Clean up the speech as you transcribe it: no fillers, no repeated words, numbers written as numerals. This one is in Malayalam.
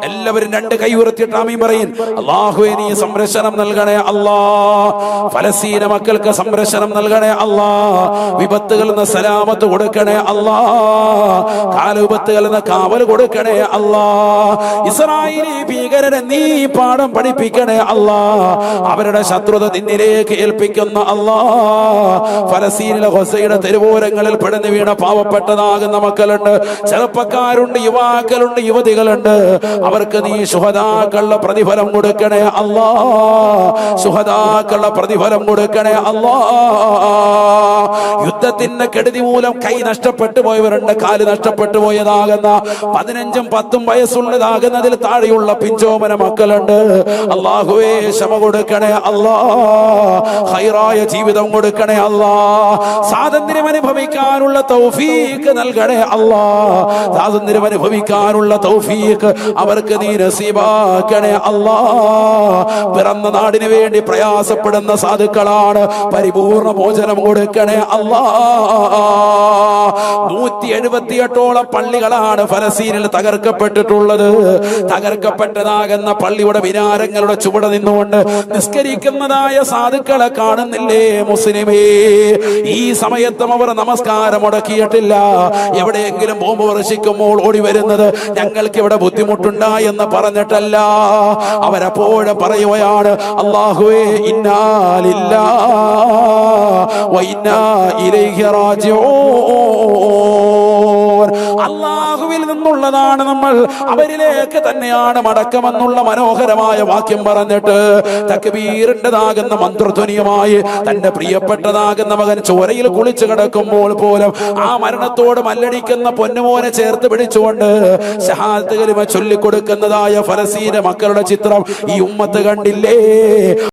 എല്ലാവരും രണ്ട് കൈ ഉയർത്തിയിട്ട് ആമീൻ പറയും. അല്ലാഹുവേ നീ സംരക്ഷണം നൽകണേ അല്ലാ, ഫലസ്തീന മക്കൾക്ക് സംരക്ഷണം നൽകണേ അല്ലാ, വിപത്തുകളിൽ നിന്ന് സലാമത്ത് കൊടുക്കണേ അല്ലാ, കാലുപത്തുകളിൽ നിന്ന് കാവൽ കൊടുക്കണേ അല്ലാ, ഇസ്രായേലി ഭീകരരെ നീ പാഠം പഠിപ്പിക്കണേ അല്ലാ, അവരുടെ ശത്രുത നിന്നിലേക്ക് ഏൽപ്പിക്കുന്ന അല്ലാ, ഫലസ്തീനിലെ ഗസയുടെ തെരുവോരങ്ങളിൽ പിടഞ്ഞു വീണ പാവപ്പെട്ടതാകുന്ന മക്കളുണ്ട്, ചെറുപ്പക്കാരുണ്ട്, യുവാക്കളുണ്ട്, യുവതികളുണ്ട്, അവർക്ക് നീ ശുഹദാക്കളുടെ പ്രതിഫലം കൊടുക്കണേ അല്ലാ, ശുഹദാക്കളുടെ പ്രതിഫലം കൊടുക്കണേ അല്ലാ. യുദ്ധത്തിന്റെ കെടുതി മൂലം കൈ നഷ്ടപ്പെട്ടു പോയവരുണ്ട്, കാല് നഷ്ടപ്പെട്ടു പോയതാകുന്ന 15ഉം 10ഉം വയസ്സുള്ളതാകുന്നതിൽ താഴെയുള്ള പിഞ്ചോമന മക്കളുണ്ട്. അല്ലാഹുവേ ക്ഷമ കൊടുക്കണേ അല്ലാ, ഖൈറായ ജീവിതം കൊടുക്കണേ അല്ലാ, സ്വാതന്ത്ര്യം അനുഭവിക്കാനുള്ള തൗഫീഖ് നൽകണേ അല്ലാ, സ്വാതന്ത്ര്യം അനുഭവിക്കാനുള്ള തൗഫീഖ് അവർക്ക് നീ നസീബാക്കണേ അല്ലാ. പിറന്ന നാടിന് വേണ്ടി പ്രയാസപ്പെടുന്ന സാധുക്കളാണ്, പരിപൂർണ മോചനം കൊടുക്കണേ അല്ലാ. 178ഓളം പള്ളികളാണ് ഫലസ്തീനിൽ തകർക്കപ്പെട്ടിട്ടുള്ളത്. തകർക്കപ്പെട്ടതാകുന്ന പള്ളിയുടെ വിനാരങ്ങളുടെ ചുവടെ നിന്നുകൊണ്ട് നിസ്കരിക്കുന്നതായ സാധുക്കളെ കാണുന്നില്ലേ മുസ്ലിമേ? ഈ സമയത്തും അവർ നമസ്കാരം മുടക്കിയിട്ടില്ല. എവിടെയെങ്കിലും ബോംബ് വർഷിക്കുമ്പോൾ ഓടി വരുന്നത് ഞങ്ങൾക്ക് ഇവിടെ ബുദ്ധിമുട്ടുണ്ടായി എന്ന് പറഞ്ഞിട്ടല്ല, അവരപ്പോഴും പറയുകയാണ് അല്ലാഹുവേ ഇന്നാ ലില്ലാഹി വ ഇന്നാ ഇലൈഹി റാജിഊൻ. അല്ലാഹുവിൽ നിന്നുള്ളതാണ് നമ്മൾ, അവരിലേക്ക് തന്നെയാണ് മടക്കമെന്നുള്ള മനോഹരമായ വാക്യം പറഞ്ഞിട്ട് തക്ബീറിൻ്റെതാകുന്ന മന്ത്രധ്വനിയുമായി തന്റെ പ്രിയപ്പെട്ടതാകുന്ന മകൻ ചോരയിൽ കുളിച്ചു കിടക്കുമ്പോൾ പോലും ആ മരണത്തോട് മല്ലടിക്കുന്ന പൊന്നുമോനെ ചേർത്ത് പിടിച്ചുകൊണ്ട് ശഹാദത്ത് കലിമ ചൊല്ലിക്കൊടുക്കുന്നതായ ഫലസ്തീന മക്കളുടെ ചിത്രം ഈ ഉമ്മത്ത് കണ്ടില്ലേ?